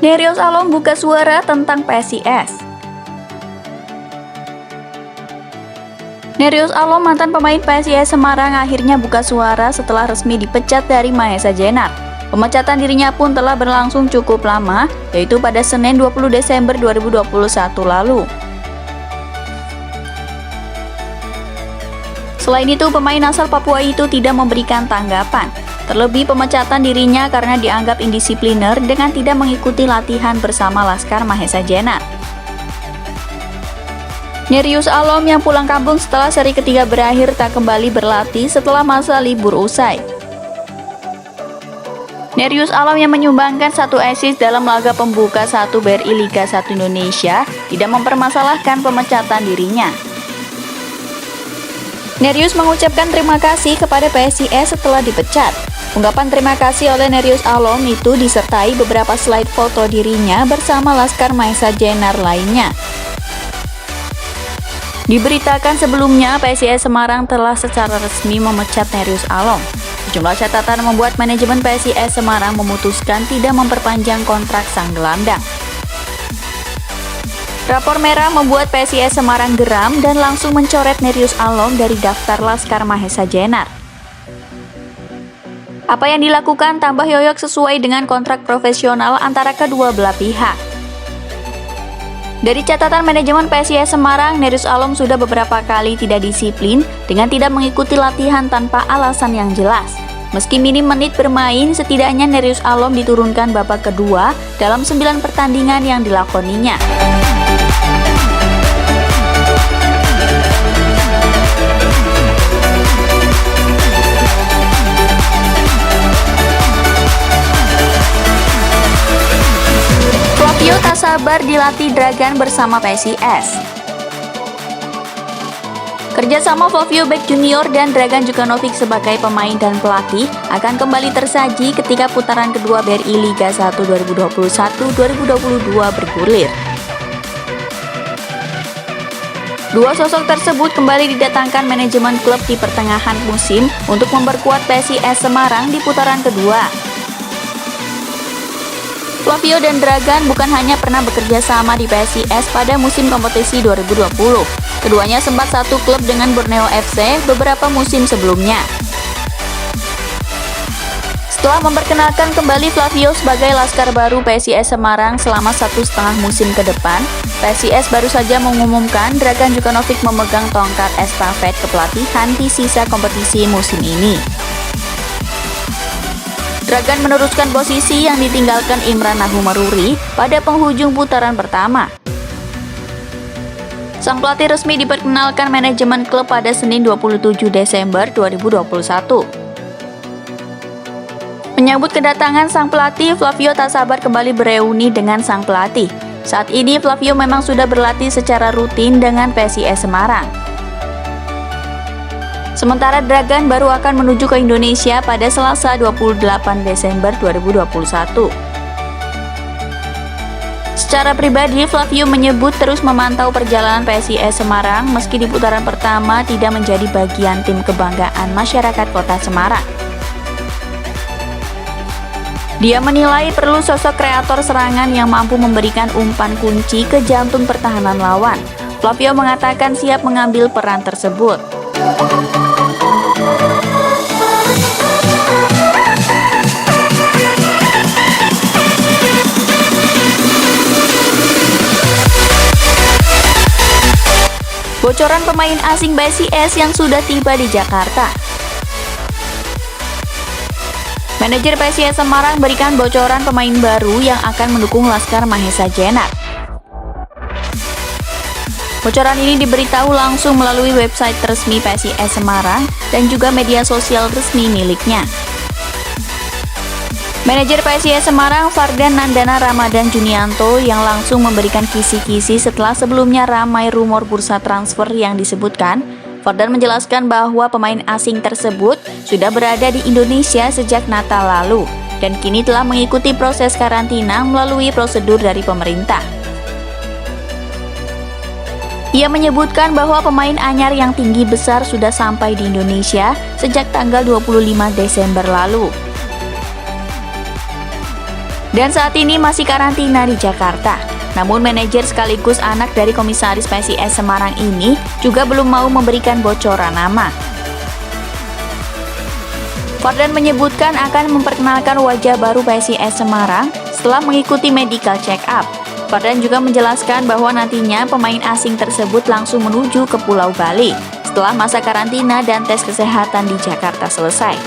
Nereus Alom buka suara tentang PSIS. Nereus Alom, mantan pemain PSIS Semarang, akhirnya buka suara setelah resmi dipecat dari Mahesa Jenar. Pemecatan dirinya pun telah berlangsung cukup lama, yaitu pada Senin 20 Desember 2021 lalu. Selain itu, pemain asal Papua itu tidak memberikan tanggapan. Terlebih pemecatan dirinya karena dianggap indisipliner dengan tidak mengikuti latihan bersama Laskar Mahesa Jenar. Nereus Alom yang pulang kampung setelah seri ketiga berakhir tak kembali berlatih setelah masa libur usai. Nereus Alom yang menyumbangkan 1 assist dalam laga pembuka 1 BRI Liga 1 Indonesia tidak mempermasalahkan pemecatan dirinya. Nereus mengucapkan terima kasih kepada PSIS setelah dipecat. Ungkapan terima kasih oleh Nereus Alom itu disertai beberapa slide foto dirinya bersama Laskar Mahesa Jenar lainnya. Diberitakan sebelumnya, PSIS Semarang telah secara resmi memecat Nereus Alom. Sejumlah catatan membuat manajemen PSIS Semarang memutuskan tidak memperpanjang kontrak sang gelandang. Rapor merah membuat PSIS Semarang geram dan langsung mencoret Nereus Alom dari daftar Laskar Mahesa Jenar. Apa yang dilakukan tambah yoyok sesuai dengan kontrak profesional antara kedua belah pihak. Dari catatan manajemen PSIS Semarang, Nereus Alom sudah beberapa kali tidak disiplin dengan tidak mengikuti latihan tanpa alasan yang jelas. Meski minim menit bermain, setidaknya Nereus Alom diturunkan babak kedua dalam 9 pertandingan yang dilakoninya. Flavio tak sabar dilatih Dragan bersama PSIS. Kerjasama Flavio Beck Junior dan Dragan Djukanovic sebagai pemain dan pelatih akan kembali tersaji ketika putaran kedua BRI Liga 1 2021-2022 bergulir. Dua sosok tersebut kembali didatangkan manajemen klub di pertengahan musim untuk memperkuat PSIS Semarang di putaran kedua. Flavio dan Dragan bukan hanya pernah bekerja sama di PSIS pada musim kompetisi 2020. Keduanya sempat satu klub dengan Borneo FC beberapa musim sebelumnya. Setelah memperkenalkan kembali Flavio sebagai laskar baru PSIS Semarang selama 1,5 musim ke depan, PSIS baru saja mengumumkan Dragan Djukanovic memegang tongkat estafet kepelatihan di sisa kompetisi musim ini. Dragan meneruskan posisi yang ditinggalkan Imran Nahumaruri pada penghujung putaran pertama. Sang pelatih resmi diperkenalkan manajemen klub pada Senin 27 Desember 2021. Menyambut kedatangan sang pelatih, Flavio tak sabar kembali bereuni dengan sang pelatih. Saat ini Flavio memang sudah berlatih secara rutin dengan PSIS Semarang. Sementara Dragan baru akan menuju ke Indonesia pada Selasa 28 Desember 2021. Secara pribadi, Flavio menyebut terus memantau perjalanan PSIS Semarang meski di putaran pertama tidak menjadi bagian tim kebanggaan masyarakat kota Semarang. Dia menilai perlu sosok kreator serangan yang mampu memberikan umpan kunci ke jantung pertahanan lawan. Flavio mengatakan siap mengambil peran tersebut. Bocoran pemain asing PSIS yang sudah tiba di Jakarta. Manajer PSIS Semarang berikan bocoran pemain baru yang akan mendukung Laskar Mahesa Jenar. Bocoran ini diberitahu langsung melalui website resmi PSIS Semarang dan juga media sosial resmi miliknya. Manajer PSIS Semarang, Fardan Nandana Ramadan Junianto, yang langsung memberikan kisi-kisi setelah sebelumnya ramai rumor bursa transfer yang disebutkan. Fardan menjelaskan bahwa pemain asing tersebut sudah berada di Indonesia sejak Natal lalu dan kini telah mengikuti proses karantina melalui prosedur dari pemerintah. Ia menyebutkan bahwa pemain anyar yang tinggi besar sudah sampai di Indonesia sejak tanggal 25 Desember lalu. dan saat ini masih karantina di Jakarta. Namun manajer sekaligus anak dari komisaris PSIS Semarang ini juga belum mau memberikan bocoran nama. Fardan menyebutkan akan memperkenalkan wajah baru PSIS Semarang setelah mengikuti medical check-up. Fardan juga menjelaskan bahwa nantinya pemain asing tersebut langsung menuju ke Pulau Bali setelah masa karantina dan tes kesehatan di Jakarta selesai.